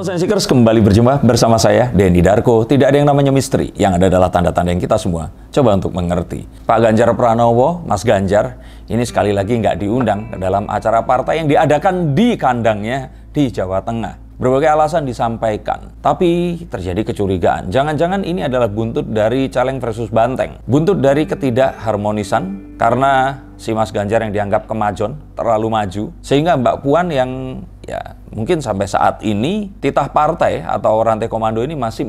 Halo Sensikers, kembali berjumpa bersama saya, Denny Darko. Tidak ada yang namanya misteri, yang ada adalah tanda-tanda yang kita semua coba untuk mengerti. Pak Ganjar Pranowo, Mas Ganjar, ini sekali lagi nggak diundang ke dalam acara partai yang diadakan di kandangnya di Jawa Tengah. Berbagai alasan disampaikan, tapi terjadi kecurigaan. Jangan-jangan ini adalah buntut dari Celeng versus Banteng. Buntut dari ketidakharmonisan, karena si Mas Ganjar yang dianggap kemajon, terlalu maju, sehingga Mbak Puan yang ya mungkin sampai saat ini titah partai atau rantai komando ini masih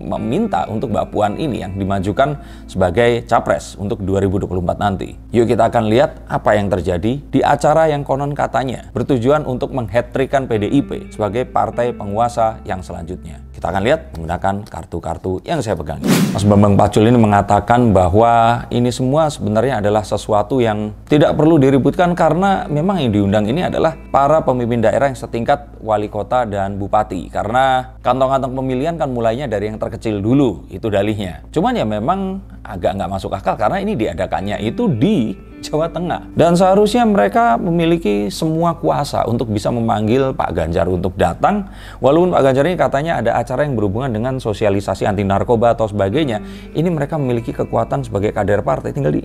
meminta untuk Mbak Puan ini yang dimajukan sebagai capres untuk 2024 nanti. Yuk kita akan lihat apa yang terjadi di acara yang konon katanya bertujuan untuk menghat-trickkan PDIP sebagai partai penguasa yang selanjutnya. Kita akan lihat menggunakan kartu-kartu yang saya pegang. Mas Bambang Pacul ini mengatakan bahwa ini semua sebenarnya adalah sesuatu yang tidak perlu diributkan karena memang yang diundang ini adalah para pemimpin daerah yang setingkat wali kota dan bupati. Karena kantong-kantong pemilihan kan mulainya dari yang terkecil dulu, itu dalihnya. Cuman ya memang agak nggak masuk akal karena ini diadakannya itu di Jawa Tengah. Dan seharusnya mereka memiliki semua kuasa untuk bisa memanggil Pak Ganjar untuk datang. Walaupun Pak Ganjar ini katanya ada acara yang berhubungan dengan sosialisasi anti narkoba atau sebagainya. Ini mereka memiliki kekuatan sebagai kader partai, tinggal di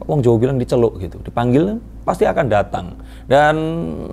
Wong Jawa bilang diceluk gitu, dipanggil pasti akan datang. Dan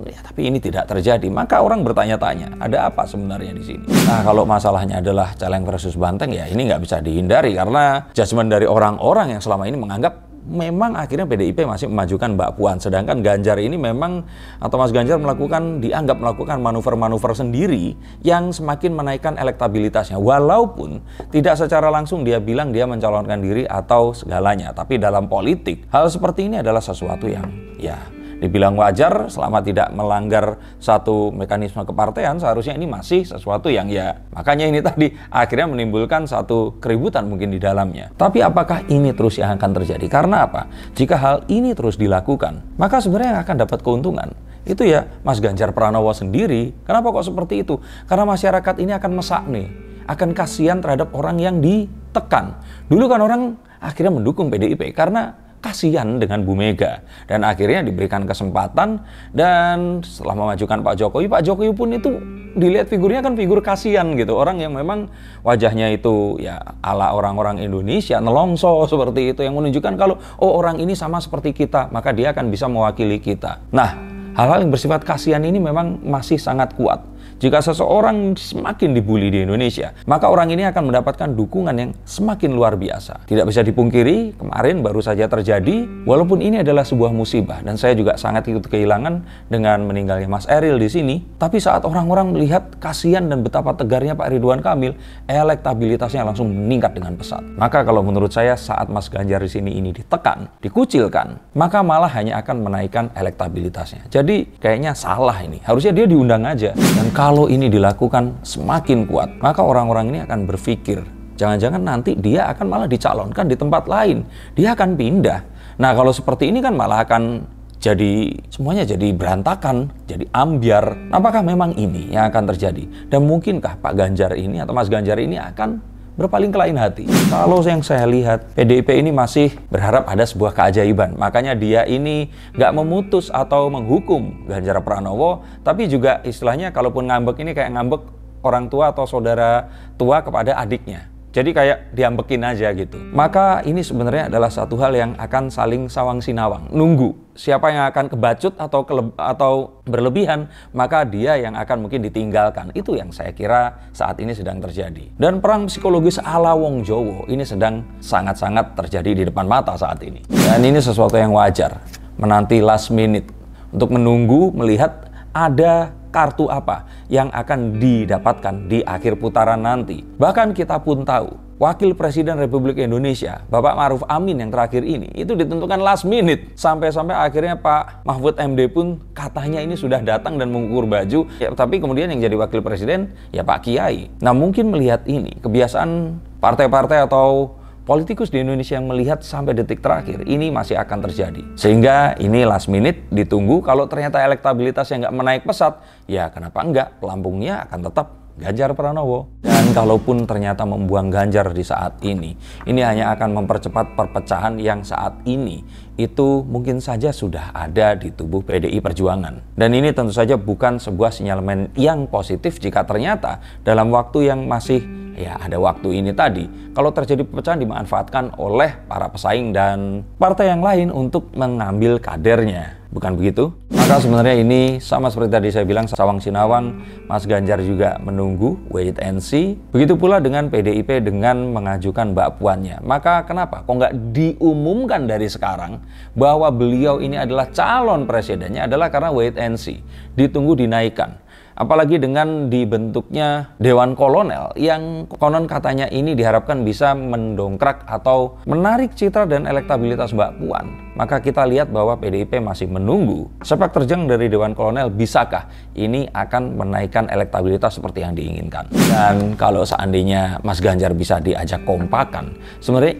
ya tapi ini tidak terjadi. Maka orang bertanya-tanya, ada apa sebenarnya di sini? Nah, kalau masalahnya adalah Celeng versus Banteng, ya ini nggak bisa dihindari karena judgement dari orang-orang yang selama ini menganggap memang akhirnya PDIP masih memajukan Mbak Puan. Sedangkan Ganjar ini memang, atau Mas Ganjar dianggap melakukan manuver-manuver sendiri yang semakin menaikkan elektabilitasnya. Walaupun tidak secara langsung dia bilang dia mencalonkan diri atau segalanya. Tapi dalam politik, hal seperti ini adalah sesuatu yang ya dibilang wajar selama tidak melanggar satu mekanisme kepartean. Seharusnya ini masih sesuatu yang ya makanya ini tadi akhirnya menimbulkan satu keributan mungkin di dalamnya. Tapi apakah ini terus yang akan terjadi? Karena apa? Jika hal ini terus dilakukan, maka sebenarnya yang akan dapat keuntungan itu ya Mas Ganjar Pranowo sendiri. Kenapa kok seperti itu? Karena masyarakat ini akan mesak nih, akan kasihan terhadap orang yang ditekan. Dulu kan orang akhirnya mendukung PDIP karena kasihan dengan Bu Mega, dan akhirnya diberikan kesempatan. Dan setelah memajukan Pak Jokowi pun itu dilihat figurnya kan figur kasihan gitu, orang yang memang wajahnya itu ya ala orang-orang Indonesia, nelongso seperti itu, yang menunjukkan kalau oh orang ini sama seperti kita, maka dia akan bisa mewakili kita. Nah, hal-hal yang bersifat kasihan ini memang masih sangat kuat. Jika seseorang semakin dibully di Indonesia, maka orang ini akan mendapatkan dukungan yang semakin luar biasa. Tidak bisa dipungkiri, kemarin baru saja terjadi, walaupun ini adalah sebuah musibah, dan saya juga sangat ikut kehilangan dengan meninggalnya Mas Eril di sini. Tapi saat orang-orang melihat kasihan dan betapa tegarnya Pak Ridwan Kamil, elektabilitasnya langsung meningkat dengan pesat. Maka kalau menurut saya saat Mas Ganjar di sini ini ditekan, dikucilkan, maka malah hanya akan menaikkan elektabilitasnya. Jadi kayaknya salah ini. Harusnya dia diundang aja. Dan kalau ini dilakukan semakin kuat, maka orang-orang ini akan berpikir, jangan-jangan nanti dia akan malah dicalonkan di tempat lain. Dia akan pindah. Nah, kalau seperti ini kan malah akan jadi semuanya jadi berantakan, jadi ambyar. Apakah memang ini yang akan terjadi? Dan mungkinkah Pak Ganjar ini atau Mas Ganjar ini akan berpaling ke lain hati? Kalau yang saya lihat, PDIP ini masih berharap ada sebuah keajaiban. Makanya dia ini nggak memutus atau menghukum Ganjar Pranowo, tapi juga istilahnya kalaupun ngambek ini kayak ngambek orang tua atau saudara tua kepada adiknya. Jadi kayak diambekin aja gitu. Maka ini sebenarnya adalah satu hal yang akan saling sawang sinawang. Nunggu siapa yang akan kebacut atau berlebihan, maka dia yang akan mungkin ditinggalkan. Itu yang saya kira saat ini sedang terjadi. Dan perang psikologis ala Wong Jowo ini sedang sangat-sangat terjadi di depan mata saat ini. Dan ini sesuatu yang wajar. Menanti last minute untuk menunggu melihat ada kartu apa yang akan didapatkan di akhir putaran nanti. Bahkan kita pun tahu, Wakil Presiden Republik Indonesia, Bapak Ma'ruf Amin yang terakhir ini, itu ditentukan last minute. Sampai-sampai akhirnya Pak Mahfud MD pun katanya ini sudah datang dan mengukur baju. Ya, tapi kemudian yang jadi Wakil Presiden, ya Pak Kiai. Nah, mungkin melihat ini, kebiasaan partai-partai atau politikus di Indonesia yang melihat sampai detik terakhir, ini masih akan terjadi. Sehingga ini last minute ditunggu, kalau ternyata elektabilitasnya nggak menaik pesat, ya kenapa enggak, pelampungnya akan tetap Ganjar Pranowo. Dan kalaupun ternyata membuang Ganjar di saat ini hanya akan mempercepat perpecahan yang saat ini itu mungkin saja sudah ada di tubuh PDI Perjuangan. Dan ini tentu saja bukan sebuah sinyalemen yang positif jika ternyata dalam waktu yang masih ada waktu ini tadi, kalau terjadi perpecahan dimanfaatkan oleh para pesaing dan partai yang lain untuk mengambil kadernya. Bukan begitu? Maka sebenarnya ini sama seperti tadi saya bilang, Sawang Sinawang, Mas Ganjar juga menunggu, wait and see. Begitu pula dengan PDIP dengan mengajukan Mbak Puannya. Maka kenapa? Kok nggak diumumkan dari sekarang bahwa beliau ini adalah calon presidennya adalah karena wait and see. Ditunggu dinaikkan. Apalagi dengan dibentuknya Dewan Kolonel yang konon katanya ini diharapkan bisa mendongkrak atau menarik citra dan elektabilitas Mbak Puan. Maka kita lihat bahwa PDIP masih menunggu sepak terjang dari Dewan Kolonel, bisakah ini akan menaikkan elektabilitas seperti yang diinginkan. Dan kalau seandainya Mas Ganjar bisa diajak kompakan, sebenarnya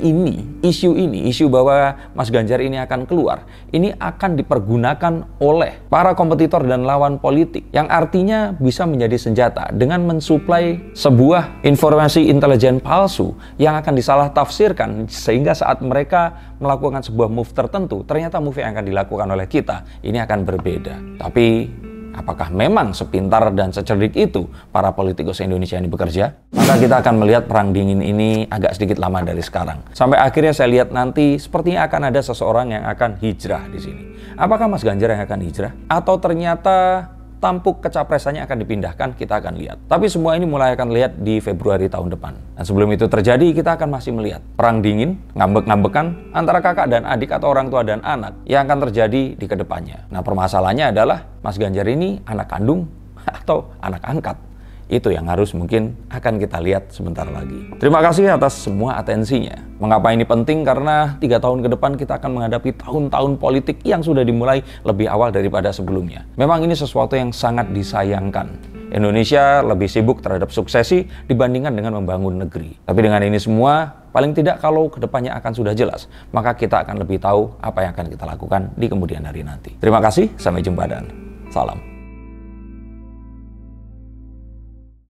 isu bahwa Mas Ganjar ini akan keluar, ini akan dipergunakan oleh para kompetitor dan lawan politik, yang artinya bisa menjadi senjata dengan mensuplai sebuah informasi intelijen palsu yang akan disalah tafsirkan, sehingga saat mereka melakukan sebuah move tertentu, ternyata move yang akan dilakukan oleh kita ini akan berbeda. Tapi apakah memang sepintar dan secerdik itu para politikus Indonesia ini bekerja? Maka kita akan melihat perang dingin ini agak sedikit lama dari sekarang. Sampai akhirnya saya lihat nanti sepertinya akan ada seseorang yang akan hijrah di sini. Apakah Mas Ganjar yang akan hijrah? Atau ternyata tampuk kecapresannya akan dipindahkan? Kita akan lihat. Tapi semua ini mulai akan lihat di Februari tahun depan. Dan sebelum itu terjadi, kita akan masih melihat perang dingin, ngambek-ngambekan antara kakak dan adik atau orang tua dan anak yang akan terjadi di kedepannya. Nah, permasalahannya adalah Mas Ganjar ini anak kandung atau anak angkat. Itu yang harus mungkin akan kita lihat sebentar lagi. Terima kasih atas semua atensinya. Mengapa ini penting? Karena 3 tahun ke depan kita akan menghadapi tahun-tahun politik yang sudah dimulai lebih awal daripada sebelumnya. Memang ini sesuatu yang sangat disayangkan. Indonesia lebih sibuk terhadap suksesi dibandingkan dengan membangun negeri. Tapi dengan ini semua, paling tidak kalau kedepannya akan sudah jelas, maka kita akan lebih tahu apa yang akan kita lakukan di kemudian hari nanti. Terima kasih, sampai jumpa dan salam.